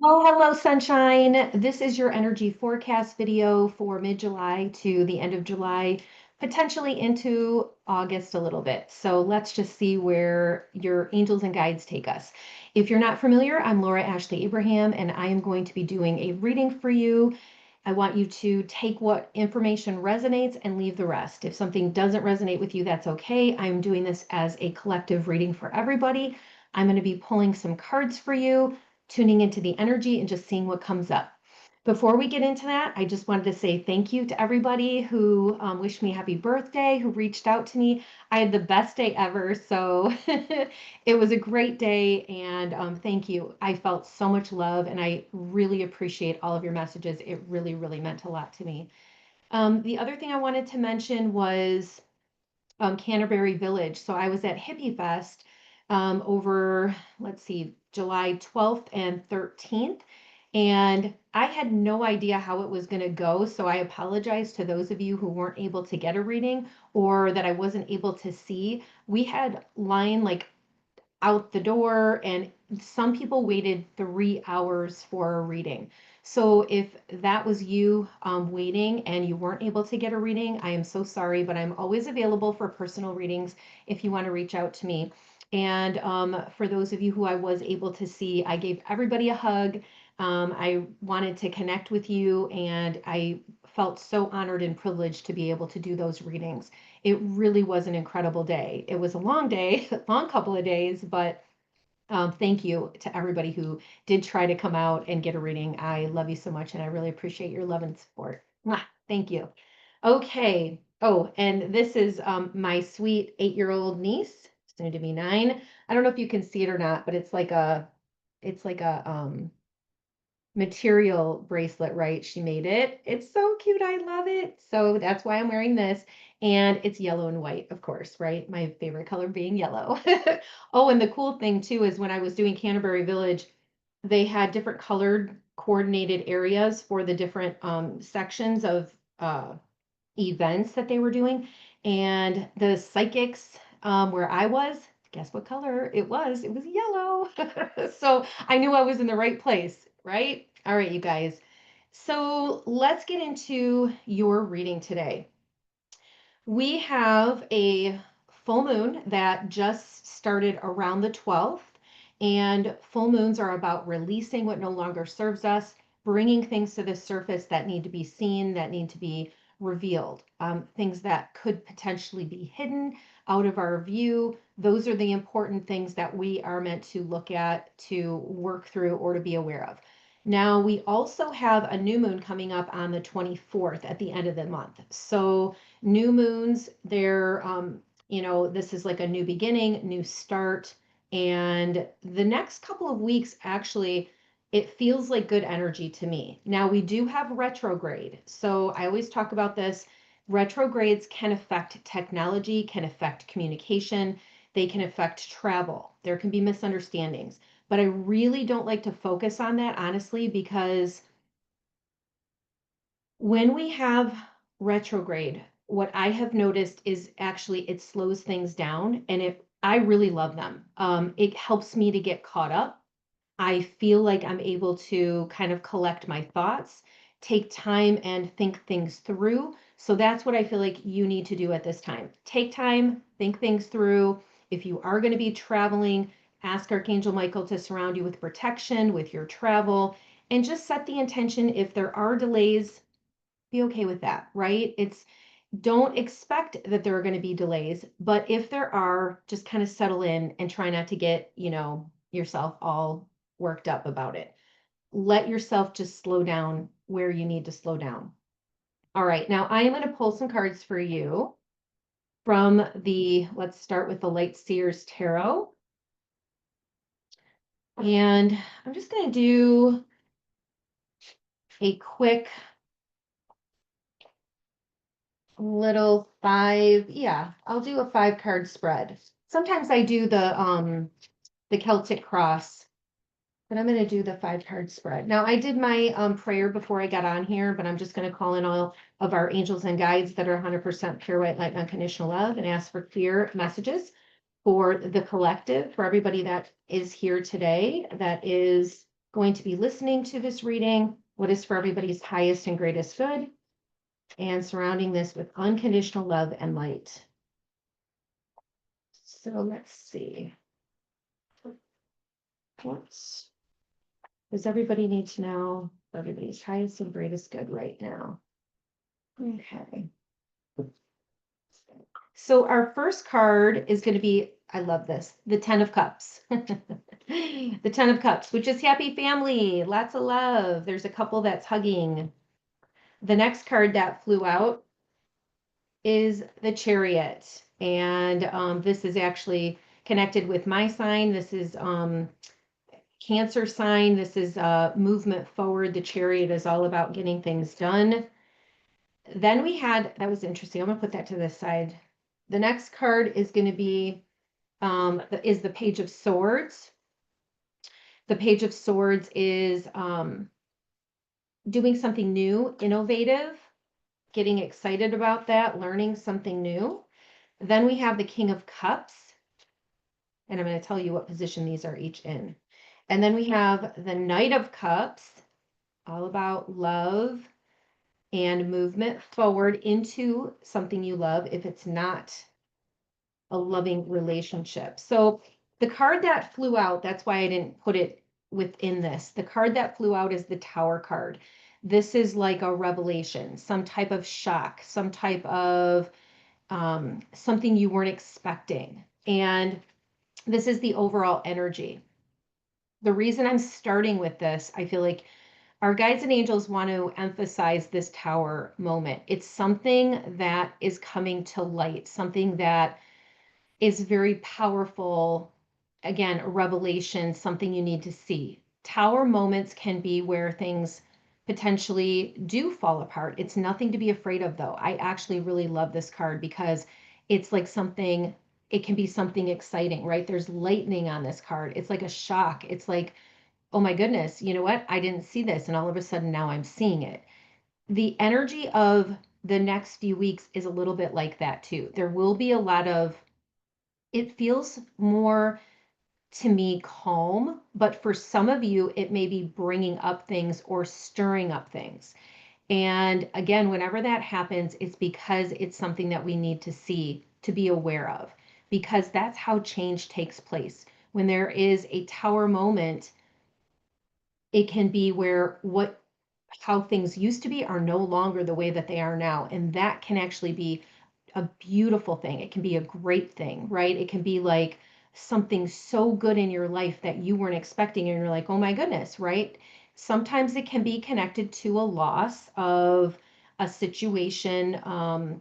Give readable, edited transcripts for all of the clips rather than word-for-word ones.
Well, hello, sunshine. This is your energy forecast video for mid-July to the end of July, potentially into August a little bit. So let's just see where your angels and guides take us. If you're not familiar, I'm Laura Ashley Abraham, and I am going to be doing a reading for you. I want you to take what information resonates and leave the rest. If something doesn't resonate with you, that's okay. I'm doing this as a collective reading for everybody. I'm going to be pulling some cards for you, tuning into the energy and just seeing what comes up. Before we get into that, I just wanted to say thank you to everybody who wished me happy birthday, who reached out to me. I had the best day ever. So it was a great day. And thank you. I felt so much love and I really appreciate all of your messages. It really, really meant a lot to me. The other thing I wanted to mention was Canterbury Village. So I was at Hippie Fest over, let's see, July 12th and 13th. And I had no idea how it was going to go. So I apologize to those of you who weren't able to get a reading or that I wasn't able to see. We had line like out the door, and some people waited 3 hours for a reading. So if that was you waiting and you weren't able to get a reading, I am so sorry, but I'm always available for personal readings if you want to reach out to me. And for those of you who I was able to see, I gave everybody a hug. I wanted to connect with you, and I felt so honored and privileged to be able to do those readings. It really was an incredible day. It was a long day, long couple of days, but thank you to everybody who did try to come out and get a reading. I love you so much, and I really appreciate your love and support. Mwah, thank you. Okay. Oh, and this is my sweet 8-year-old niece, soon to be 9. I don't know if you can see it or not, but it's like a material bracelet, right? She made it. It's so cute. I love it. So that's why I'm wearing this. And it's yellow and white, of course, right? My favorite color being yellow. Oh, and the cool thing too is when I was doing Canterbury Village, they had different colored coordinated areas for the different sections of events that they were doing. And the psychics, where I was, guess what color it was? It was yellow. So I knew I was in the right place, right? All right, you guys. So let's get into your reading today. We have a full moon that just started around the 12th, and full moons are about releasing what no longer serves us, bringing things to the surface that need to be seen, that need to be revealed, things that could potentially be hidden out of our view. Those are the important things that we are meant to look at, to work through, or to be aware of. Now, we also have a new moon coming up on the 24th at the end of the month. So new moons, they're this is like a new beginning, new start. And the next couple of weeks, actually, it feels like good energy to me. Now, we do have retrograde. So I always talk about this. Retrogrades can affect technology, can affect communication, they can affect travel. There can be misunderstandings. But I really don't like to focus on that, honestly, because when we have retrograde, what I have noticed is actually it slows things down, and I really love them. It helps me to get caught up. I feel like I'm able to kind of collect my thoughts, take time and think things through. So that's what I feel like you need to do at this time. Take time, think things through. If you are going to be traveling, ask Archangel Michael to surround you with protection with your travel, and just set the intention. If there are delays, be okay with that, right? Don't expect that there are going to be delays, but if there are, just kind of settle in and try not to get, yourself all worked up about it. Let yourself just slow down where you need to slow down. All right, now I am going to pull some cards for you from let's start with the Light Seers Tarot. And I'm just going to do a quick little I'll do a 5 card spread. Sometimes I do the Celtic cross, but I'm going to do the 5 card spread. Now I did my prayer before I got on here, but I'm just going to call in all of our angels and guides that are 100% pure white light and unconditional love and ask for clear messages for the collective, for everybody that is here today, that is going to be listening to this reading, what is for everybody's highest and greatest good, and surrounding this with unconditional love and light. So let's see. What does everybody need to know? Everybody's highest and greatest good right now. Okay. So our first card is going to be, I love this, the 10 of Cups. The 10 of Cups, which is happy family, lots of love. There's a couple that's hugging. The next card that flew out is the Chariot. And this is actually connected with my sign. This is Cancer sign. This is movement forward. The Chariot is all about getting things done. Then we had, that was interesting. I'm going to put that to this side. The next card is going to be is the Page of Swords. The Page of Swords is doing something new, innovative, getting excited about that, learning something new. Then we have the King of Cups, and I'm going to tell you what position these are each in. And then we have the Knight of Cups, all about love and movement forward into something you love if it's not a loving relationship. So the card that flew out, that's why I didn't put it within this. The card that flew out is the Tower card. This is like a revelation, some type of shock, some type of something you weren't expecting. And this is the overall energy. The reason I'm starting with this, I feel like our guides and angels want to emphasize this Tower moment. It's something that is coming to light, something that is very powerful. Again, a revelation, something you need to see. Tower moments can be where things potentially do fall apart. It's nothing to be afraid of, though. I actually really love this card because it's like something, it can be something exciting, right? There's lightning on this card. It's like a shock. It's like, oh my goodness, you know what? I didn't see this. And all of a sudden now I'm seeing it. The energy of the next few weeks is a little bit like that too. There will be a lot of, it feels more to me calm, but for some of you, it may be bringing up things or stirring up things. And again, whenever that happens, it's because it's something that we need to see, to be aware of, because that's how change takes place. When there is a Tower moment, it can be where how things used to be are no longer the way that they are now. And that can actually be a beautiful thing. It can be a great thing, right? It can be like something so good in your life that you weren't expecting, and you're like, oh my goodness, right? Sometimes it can be connected to a loss of a situation, a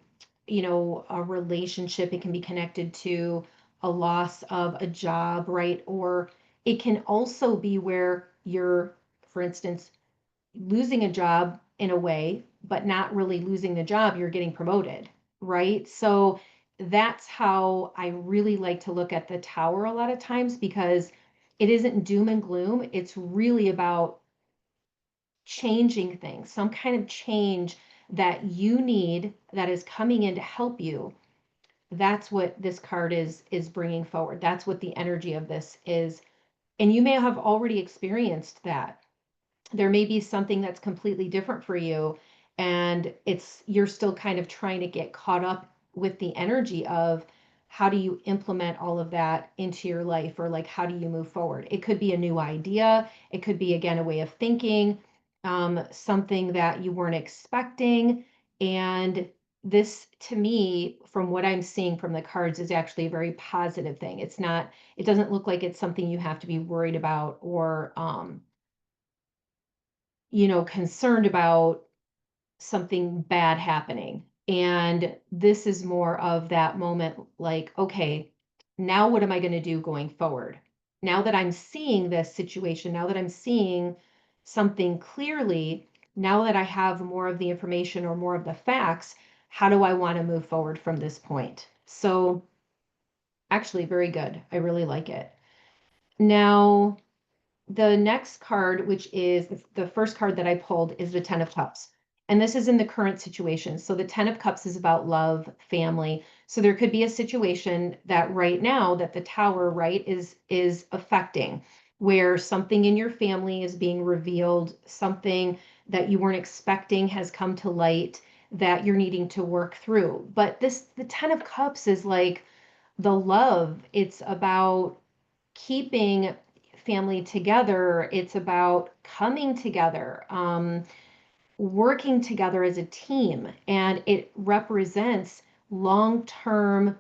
relationship. It can be connected to a loss of a job, right? Or it can also be where you're, for instance, losing a job in a way, but not really losing the job, you're getting promoted, right? So that's how I really like to look at the Tower a lot of times, because it isn't doom and gloom. It's really about changing things, some kind of change that you need that is coming in to help you. That's what this card is bringing forward. That's what the energy of this is. And you may have already experienced that. There may be something that's completely different for you, and you're still kind of trying to get caught up with the energy of how do you implement all of that into your life, or like how do you move forward. It could be a new idea, it could be again a way of thinking, something that you weren't expecting. And this, to me, from what I'm seeing from the cards, is actually a very positive thing. It doesn't look like it's something you have to be worried about, or concerned about something bad happening. And this is more of that moment, like, okay, now what am I going to do going forward? Now that I'm seeing this situation, now that I'm seeing something clearly, now that I have more of the information or more of the facts, how do I want to move forward from this point? So, actually, very good. I really like it. Now, the next card, which is the first card that I pulled, is the Ten of Cups. And this is in the current situation. So the Ten of Cups is about love, family. So there could be a situation that right now that the Tower, right, is affecting. where something in your family is being revealed, something that you weren't expecting has come to light that you're needing to work through. But the 10 of Cups is like the love. It's about keeping family together. It's about coming together, working together as a team. And it represents long-term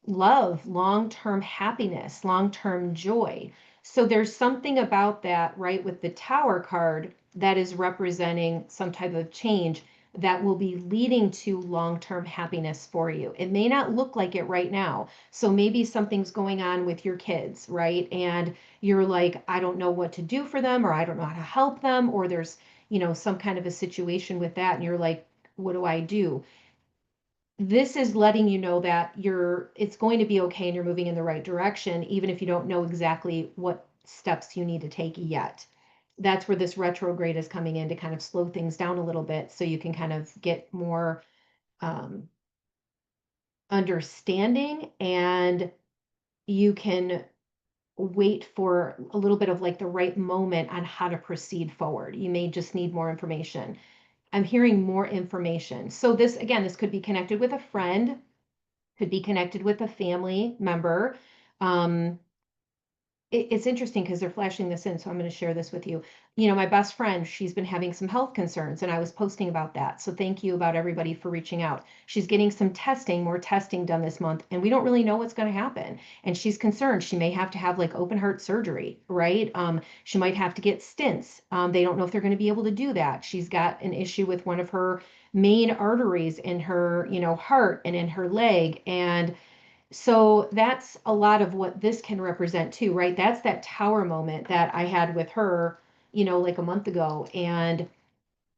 love, long-term happiness, long-term joy. So there's something about that, right, with the Tower card that is representing some type of change that will be leading to long-term happiness for you. It may not look like it right now. So maybe something's going on with your kids, right? And you're like, I don't know what to do for them, or I don't know how to help them, or there's, some kind of a situation with that, and you're like, what do I do? This is letting you know that it's going to be okay and you're moving in the right direction, even if you don't know exactly what steps you need to take yet. That's where this retrograde is coming in to kind of slow things down a little bit so you can kind of get more um, understanding, and you can wait for a little bit of like the right moment on how to proceed forward. You may just need more information. I'm hearing more information. So this, again, this could be connected with a friend, could be connected with a family member. Um, it's interesting because they're flashing this in, so I'm going to share this with you. My best friend, she's been having some health concerns, and I was posting about that. So thank you about everybody for reaching out. She's getting some testing, more testing done this month, and we don't really know what's going to happen. And she's concerned she may have to have like open heart surgery, right? She might have to get stents. They don't know if they're going to be able to do that. She's got an issue with one of her main arteries in her, heart and in her leg, and so that's a lot of what this can represent too, right? That's that tower moment that I had with her, like a month ago. And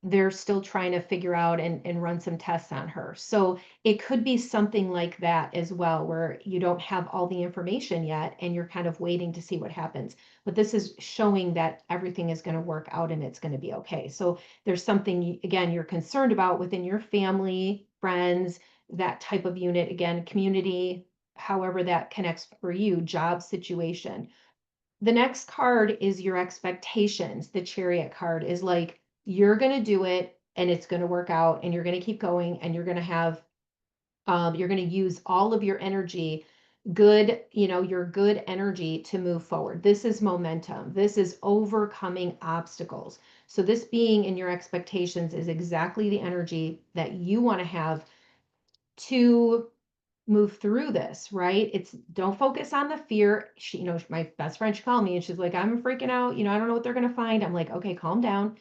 they're still trying to figure out and run some tests on her. So it could be something like that as well, where you don't have all the information yet and you're kind of waiting to see what happens. But this is showing that everything is going to work out and it's going to be okay. So there's something, again, you're concerned about within your family, friends, that type of unit, again, community, however that connects for you, job situation. The next card is your expectations. The Chariot card is like, you're going to do it and it's going to work out and you're going to keep going and you're going to have, you're going to use all of your energy, your good energy to move forward. This is momentum. This is overcoming obstacles. So this being in your expectations is exactly the energy that you want to have to move through this, right? It's don't focus on the fear. My best friend, she called me and she's like, I'm freaking out. I don't know what they're going to find. I'm like, okay, calm down.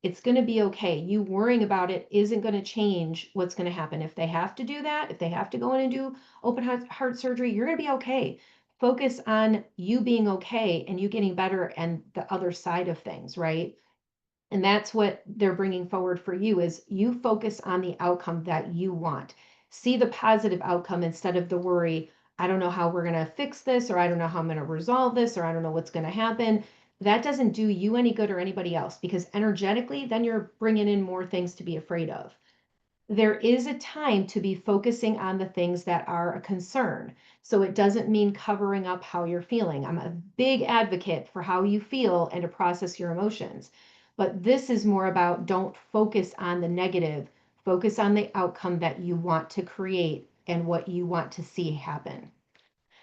It's going to be okay. You worrying about it isn't going to change what's going to happen. If they have to do that, if they have to go in and do open heart surgery, you're going to be okay. Focus on you being okay and you getting better and the other side of things, right? And that's what they're bringing forward for you is you focus on the outcome that you want. See the positive outcome instead of the worry. I don't know how we're going to fix this, or I don't know how I'm going to resolve this, or I don't know what's going to happen. That doesn't do you any good or anybody else, because energetically, then you're bringing in more things to be afraid of. There is a time to be focusing on the things that are a concern. So it doesn't mean covering up how you're feeling. I'm a big advocate for how you feel and to process your emotions. But this is more about don't focus on the negative, focus on the outcome that you want to create and what you want to see happen.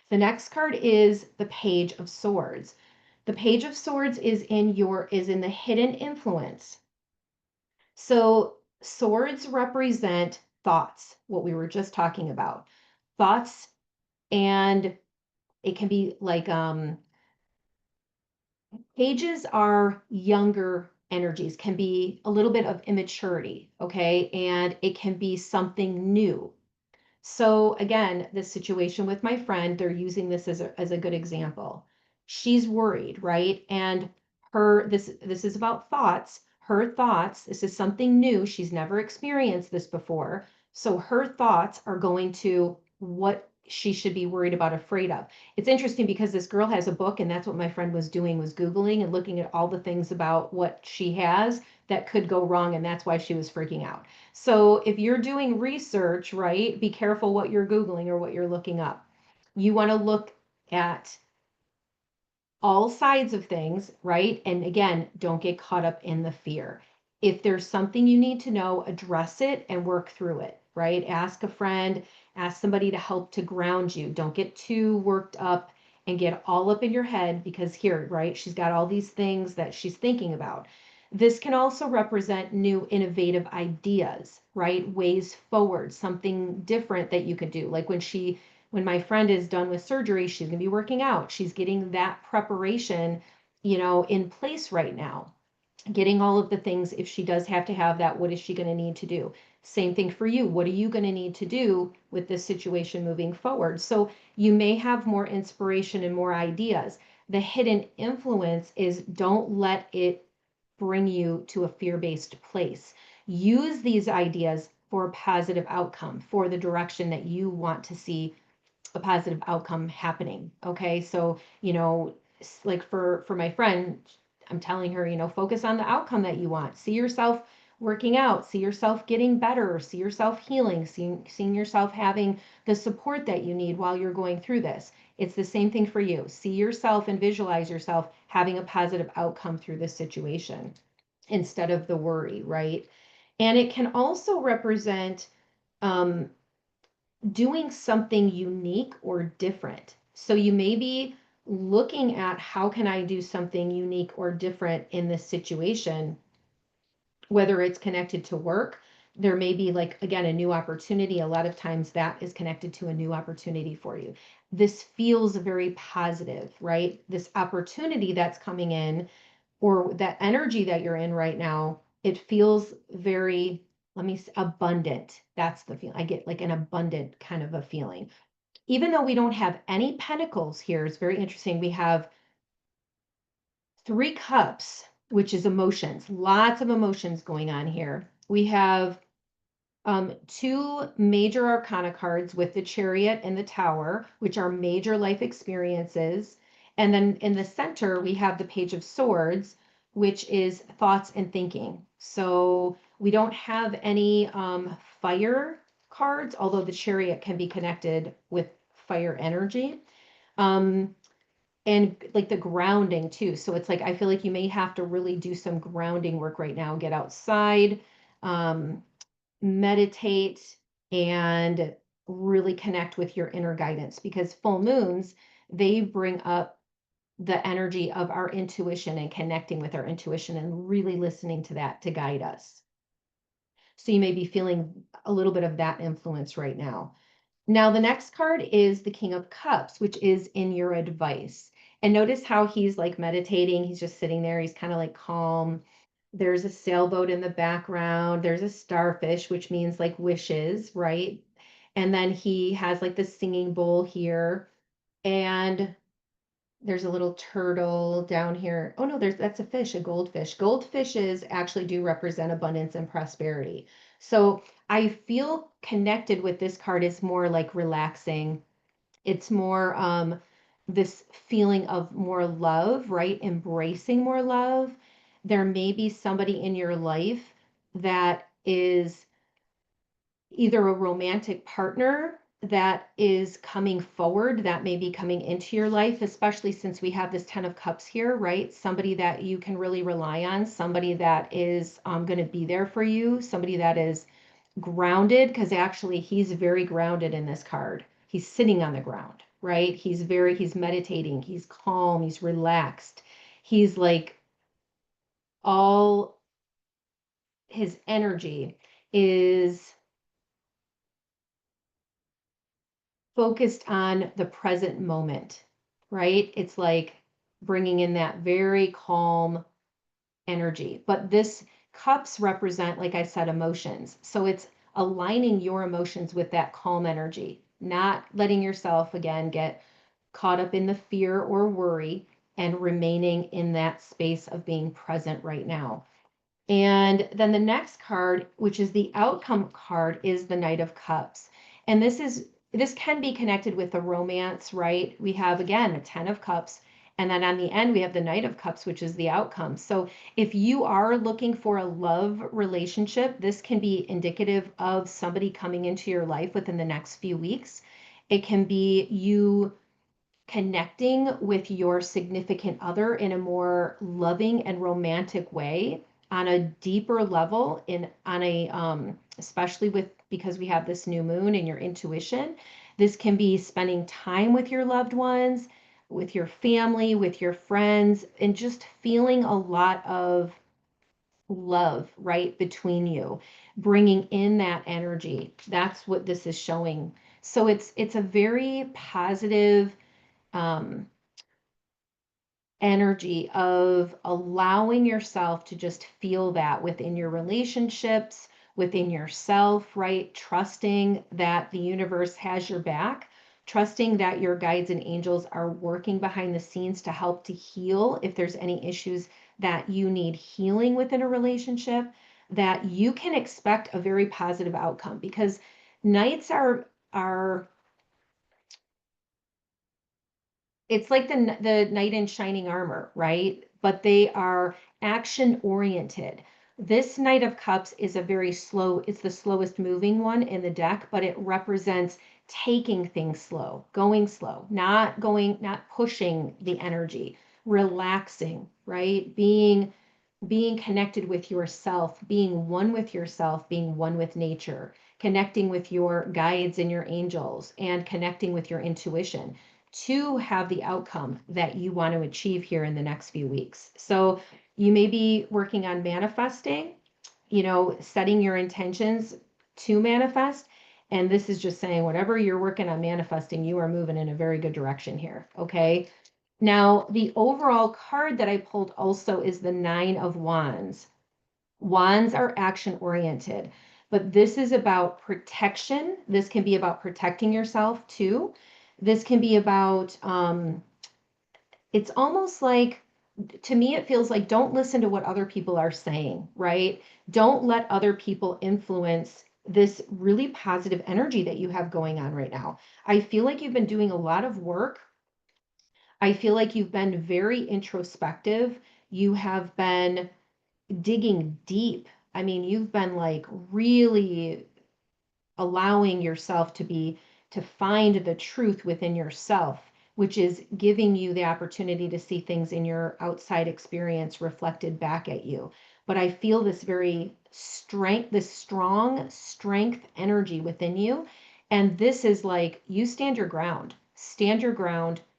The next card is the Page of Swords. The Page of Swords is in the hidden influence. So swords represent thoughts, what we were just talking about. Thoughts, and it can be like pages are younger energies, can be a little bit of immaturity, okay? And it can be something new. So again, the situation with my friend, they're using this as a good example. She's worried, right? And this is about thoughts. Her thoughts, this is something new. She's never experienced this before. So her thoughts are going to what she should be worried about, afraid of. It's interesting because this girl has a book, and that's what my friend was doing, was Googling and looking at all the things about what she has that could go wrong, and that's why she was freaking out. So if you're doing research, right, be careful what you're Googling or what you're looking up. You want to look at all sides of things, right? And again, don't get caught up in the fear. If there's something you need to know, address it and work through it, right? Ask a friend, ask somebody to help to ground you. Don't get too worked up and get all up in your head because here, right, she's got all these things that she's thinking about. This can also represent new innovative ideas, right? Ways forward, something different that you could do. Like when my friend is done with surgery, she's going to be working out. She's getting that preparation, in place right now, getting all of the things. If she does have to have that, what is she going to need to do? Same thing for you. What are you going to need to do with this situation moving forward? So you may have more inspiration and more ideas. The hidden influence is don't let it bring you to a fear-based place. Use these ideas for a positive outcome, for the direction that you want to see a positive outcome happening. Okay. So, like for my friend, I'm telling her, focus on the outcome that you want. See yourself working out, see yourself getting better, see yourself healing, seeing yourself having the support that you need while you're going through this. It's the same thing for you. See yourself and visualize yourself having a positive outcome through this situation instead of the worry, right? And it can also represent um, doing something unique or different. So you may be looking at how can I do something unique or different in this situation, whether it's connected to work. There may be, like, again, a new opportunity. A lot of times that is connected to a new opportunity for you. This feels very positive, right? This opportunity that's coming in, or that energy that you're in right now, it feels very, abundant. That's the feeling I get, like an abundant kind of a feeling. Even though we don't have any pentacles here, it's very interesting. We have 3 cups, which is emotions, lots of emotions going on here. We have 2 major arcana cards with the Chariot and the Tower, which are major life experiences. And then in the center, we have the Page of Swords, which is thoughts and thinking. So we don't have any fire cards, although the Chariot can be connected with fire energy. Um, and like the grounding too. So it's like, I feel like you may have to really do some grounding work right now, get outside, um, meditate, and really connect with your inner guidance, because full moons, they bring up the energy of our intuition and connecting with our intuition and really listening to that to guide us. So you may be feeling a little bit of that influence right now. Now, the next card is the King of Cups, which is in your advice. And notice how he's like meditating. He's just sitting there. He's kind of like calm. There's a sailboat in the background. There's a starfish, which means like wishes, right? And then he has like the singing bowl here. And there's a little turtle down here. Oh no, that's a fish, a goldfish. Goldfishes actually do represent abundance and prosperity. So I feel connected with this card is more like relaxing. It's more this feeling of more love, right? Embracing more love. There may be somebody in your life that is either a romantic partner that is coming forward, that may be coming into your life, especially since we have this 10 of Cups here, right? Somebody that you can really rely on, somebody that is going to be there for you, somebody that is grounded, because actually he's very grounded in this card. He's sitting on the ground, right? He's meditating, he's calm, he's relaxed. He's like, all his energy is focused on the present moment, right? It's like bringing in that very calm energy. But this cups represent, like I said, emotions. So it's aligning your emotions with that calm energy, not letting yourself again get caught up in the fear or worry, and remaining in that space of being present right now. And then the next card, which is the outcome card, is the Knight of Cups. And this can be connected with the romance, right? We have again a 10 of Cups, and then on the end we have the Knight of Cups, which is the outcome. So if you are looking for a love relationship, this can be indicative of somebody coming into your life within the next few weeks. It can be you connecting with your significant other in a more loving and romantic way on a deeper level in on a especially with because we have this new moon and your intuition. This can be spending time with your loved ones, with your family, with your friends, and just feeling a lot of love right between you, bringing in that energy. That's what this is showing. So it's a very positive um, energy of allowing yourself to just feel that within your relationships, within yourself, right? Trusting that the universe has your back, trusting that your guides and angels are working behind the scenes to help to heal if there's any issues that you need healing within a relationship, that you can expect a very positive outcome because nights are it's like the knight in shining armor, right? But they are action oriented. This Knight of Cups is a very slow, it's the slowest moving one in the deck, but it represents taking things slow, not pushing the energy, relaxing, right? Being connected with yourself, being one with yourself, being one with nature, connecting with your guides and your angels, and connecting with your intuition to have the outcome that you want to achieve here in the next few weeks. So you may be working on manifesting, setting your intentions to manifest. And this is just saying whatever you're working on manifesting, you are moving in a very good direction here. Okay. Now, the overall card that I pulled also is the Nine of Wands. Wands are action oriented, but this is about protection. This can be about protecting yourself too. This can be about, it's almost like, to me, it feels like don't listen to what other people are saying, right? Don't let other people influence this really positive energy that you have going on right now. I feel like you've been doing a lot of work. I feel like you've been very introspective. You have been digging deep. I mean, you've been like really allowing yourself to find the truth within yourself, which is giving you the opportunity to see things in your outside experience reflected back at you. But I feel this very strength, this strong strength energy within you. And this is like you stand your ground,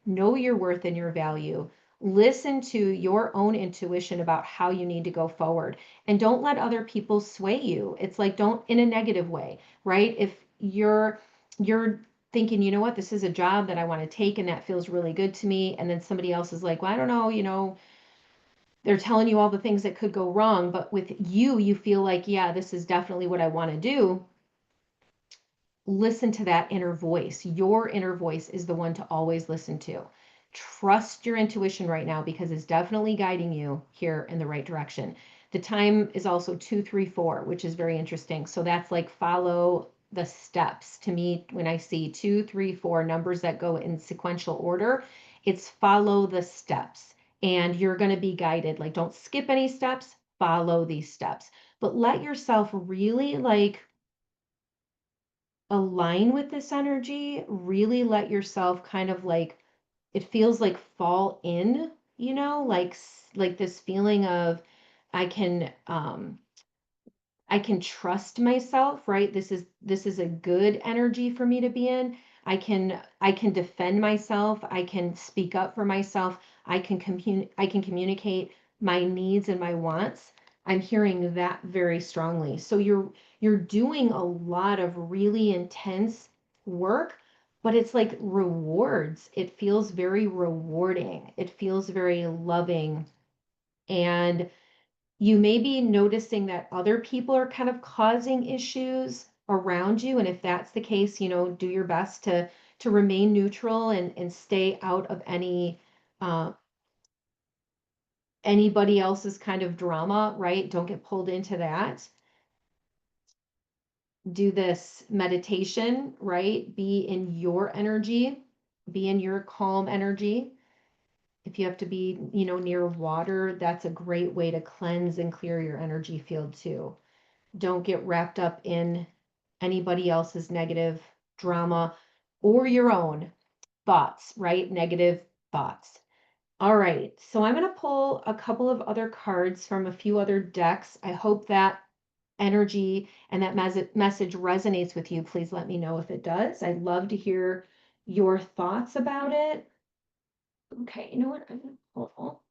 know your worth and your value. Listen to your own intuition about how you need to go forward and don't let other people sway you. It's like don't in a negative way, right? If you're thinking, you know what, this is a job that I want to take and that feels really good to me, and then somebody else is like, well, I don't know, they're telling you all the things that could go wrong, but with you, you feel like, yeah, this is definitely what I want to do. Listen to that inner voice. Your inner voice is the one to always listen to. Trust your intuition right now because it's definitely guiding you here in the right direction. The time is also 234, which is very interesting. So that's like follow the steps. To me, when I see 234 numbers that go in sequential order, it's follow the steps and you're going to be guided. Like don't skip any steps, follow these steps, but let yourself really like align with this energy, really let yourself kind of like it feels like fall in, like this feeling of I can I can trust myself, right? This is a good energy for me to be in. I can defend myself. I can speak up for myself. I can communicate my needs and my wants. I'm hearing that very strongly. So you're doing a lot of really intense work, but it's like rewards. It feels very rewarding. It feels very loving. And you may be noticing that other people are kind of causing issues around you. And if that's the case, do your best to remain neutral and stay out of uh, anybody else's kind of drama, right? Don't get pulled into that. Do this meditation, right? Be in your energy, be in your calm energy. If you have to be, near water, that's a great way to cleanse and clear your energy field too. Don't get wrapped up in anybody else's negative drama or your own. thoughts, right? Negative thoughts. All right, so I'm going to pull a couple of other cards from a few other decks. I hope that energy and that message resonates with you. Please let me know if it does. I'd love to hear your thoughts about it. Okay, you know what? I'm going to pull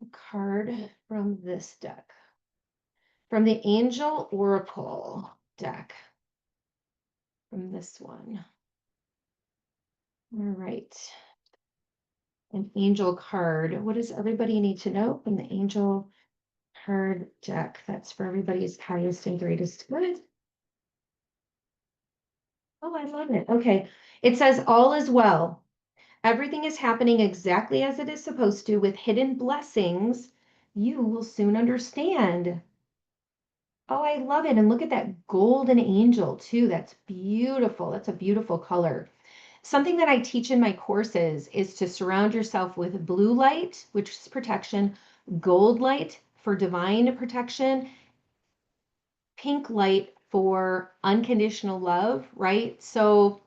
a card from this deck, from the Angel Oracle deck, from this one. All right. An angel card. What does everybody need to know from the angel card deck? That's for everybody's highest and greatest good. Oh, I love it. Okay. It says, all is well. Everything is happening exactly as it is supposed to with hidden blessings. You will soon understand. Oh, I love it. And look at that golden angel too. That's beautiful. That's a beautiful color. Something that I teach in my courses is to surround yourself with blue light, which is protection, gold light for divine protection, pink light for unconditional love, right? So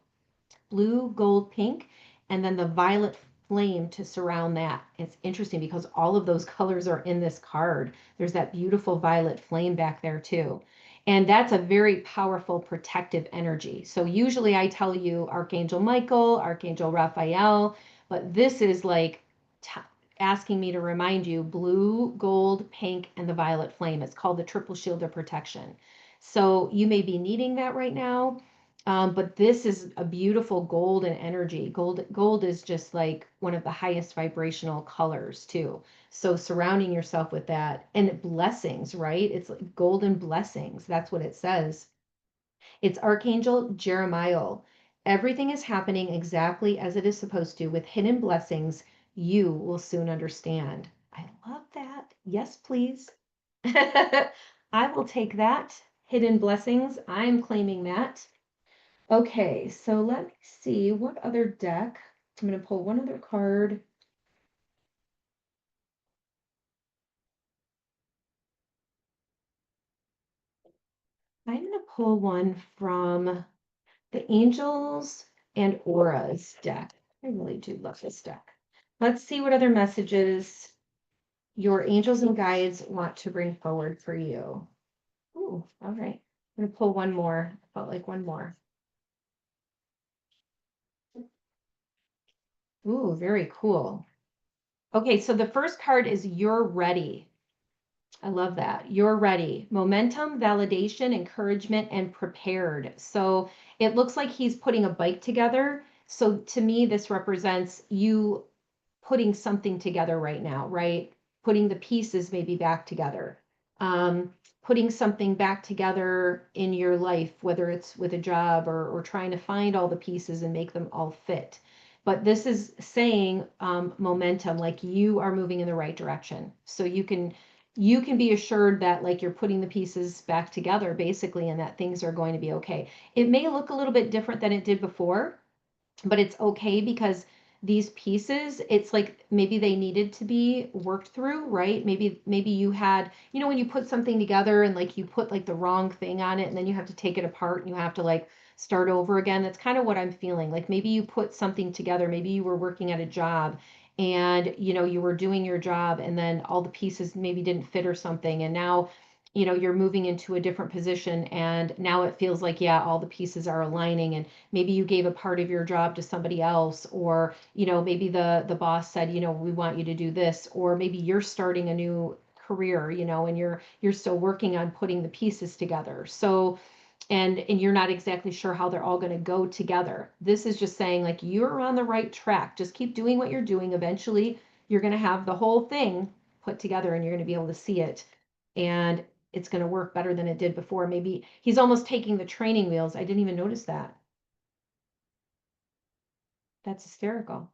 blue, gold, pink, and then the violet flame to surround that. It's interesting because all of those colors are in this card. There's that beautiful violet flame back there too. And that's a very powerful protective energy. So usually I tell you Archangel Michael, Archangel Raphael, but this is like asking me to remind you blue, gold, pink, and the violet flame. It's called the triple shield of protection. So you may be needing that right now. But this is a beautiful golden energy. Gold is just like one of the highest vibrational colors too. So surrounding yourself with that and blessings, right? It's like golden blessings. That's what it says. It's Archangel Jeremiah. Everything is happening exactly as it is supposed to with hidden blessings. You will soon understand. I love that. Yes, please. I will take that. Hidden blessings. I'm claiming that. Okay, so let me see what other deck. I'm going to pull one other card. I'm going to pull one from the Angels and Auras deck. I really do love this deck. Let's see what other messages your angels and guides want to bring forward for you. Ooh, all right. I'm going to pull one more. I felt like one more. Ooh, very cool. Okay, so the first card is You're Ready. I love that. You're ready. Momentum, validation, encouragement, and prepared. So it looks like he's putting a bike together. So to me, this represents you putting something together right now, right? Putting the pieces maybe back together. Putting something back together in your life, whether it's with a job or trying to find all the pieces and make them all fit. But this is saying momentum, like you are moving in the right direction. So you can be assured that like you're putting the pieces back together basically and that things are going to be okay. It may look a little bit different than it did before, but it's okay because these pieces, it's like maybe they needed to be worked through, right? Maybe you had, when you put something together and like you put like the wrong thing on it and then you have to take it apart and you have to like start over again. That's kind of what I'm feeling. Like maybe you put something together, maybe you were working at a job and you were doing your job and then all the pieces maybe didn't fit or something and now you're moving into a different position and now it feels like yeah all the pieces are aligning and maybe you gave a part of your job to somebody else or maybe the boss said we want you to do this or maybe you're starting a new career and you're still working on putting the pieces together so and you're not exactly sure how they're all going to go together. This is just saying like you're on the right track. Just keep doing what you're doing. Eventually you're going to have the whole thing put together and you're going to be able to see it and it's going to work better than it did before. Maybe he's almost taking the training wheels. I didn't even notice that. That's hysterical.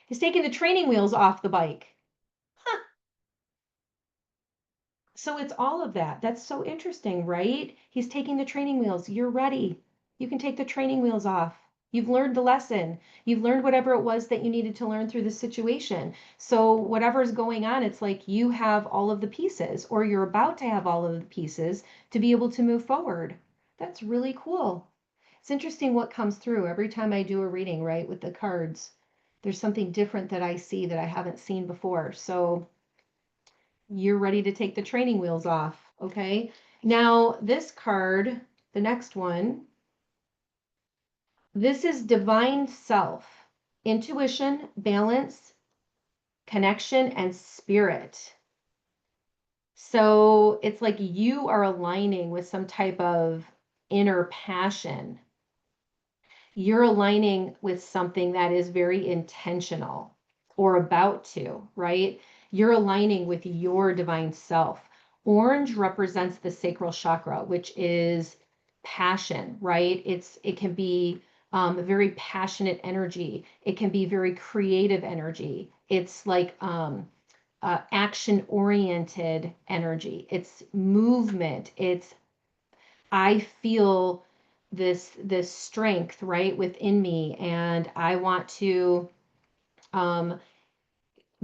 He's taking the training wheels off the bike. Huh. So it's all of that. That's so interesting, right? He's taking the training wheels. You're ready. You can take the training wheels off. You've learned the lesson. You've learned whatever it was that you needed to learn through the situation. So whatever's going on, it's like you have all of the pieces, or you're about to have all of the pieces to be able to move forward. That's really cool. It's interesting what comes through every time I do a reading, right, with the cards. There's something different that I see that I haven't seen before. So you're ready to take the training wheels off, okay? Now, this card, the next one, this is divine self, intuition, balance, connection, and spirit. So it's like you are aligning with some type of inner passion. You're aligning with something that is very intentional or about to, right? You're aligning with your divine self. Orange represents the sacral chakra, which is passion, right? It can be very passionate energy. It can be very creative energy. It's like action oriented energy. It's movement. It's I feel this strength right within me, and I want to um,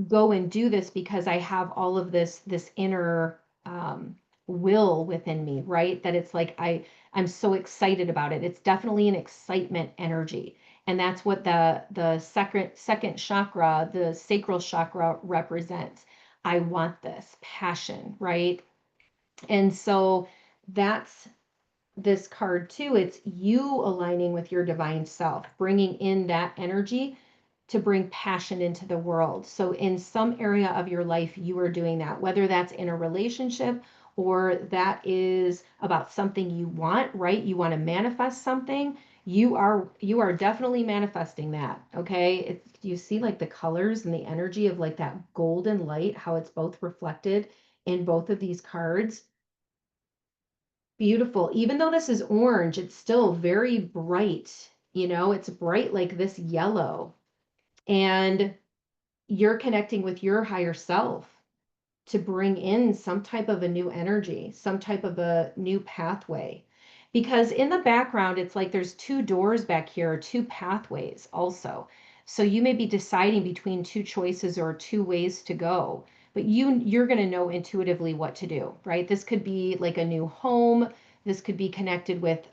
go and do this because I have all of this inner will within me, right? That it's like I'm so excited about it. It's definitely an excitement energy. And that's what the second chakra, the sacral chakra represents. I want this passion, right? And so that's this card too. It's you aligning with your divine self, bringing in that energy to bring passion into the world. So in some area of your life, you are doing that, whether that's in a relationship or that is about something you want, right? You want to manifest something. You are definitely manifesting that. Okay. You see like the colors and the energy of like that golden light, how it's both reflected in both of these cards. Beautiful. Even though this is orange, it's still very bright. It's bright like this yellow. And you're connecting with your higher self to bring in some type of a new energy, some type of a new pathway. Because in the background, it's like there's two doors back here, two pathways also. So you may be deciding between two choices or two ways to go, but you're going to know intuitively what to do, right? This could be like a new home. This could be connected with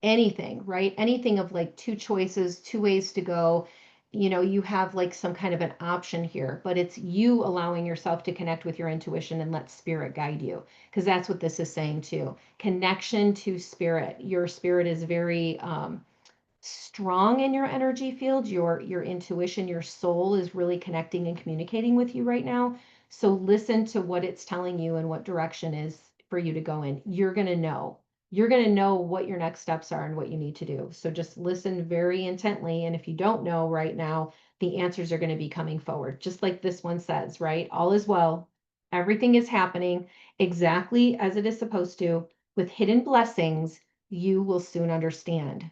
anything, right? Anything of like two choices, two ways to go. You have like some kind of an option here, but it's you allowing yourself to connect with your intuition and let spirit guide you. Because that's what this is saying too. Connection to spirit. Your spirit is very strong in your energy field. Your intuition, your soul is really connecting and communicating with you right now. So listen to what it's telling you and what direction is for you to go in. You're going to know what your next steps are and what you need to do. So just listen very intently, and if you don't know right now, the answers are going to be coming forward, just like this one says, right? All is well. Everything is happening exactly as it is supposed to. With hidden blessings, you will soon understand.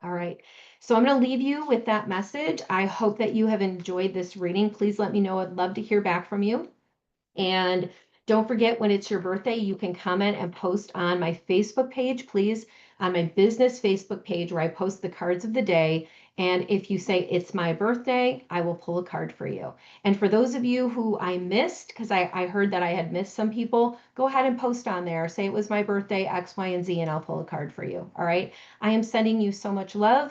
All right. So I'm going to leave you with that message. I hope that you have enjoyed this reading. Please let me know. I'd love to hear back from you. And don't forget, when it's your birthday, you can comment and post on my Facebook page, please, on my business Facebook page where I post the cards of the day. And if you say it's my birthday, I will pull a card for you. And for those of you who I missed, because I heard that I had missed some people, go ahead and post on there. Say it was my birthday, X, Y, and Z, and I'll pull a card for you. All right. I am sending you so much love.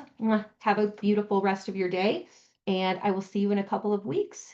Have a beautiful rest of your day. And I will see you in a couple of weeks.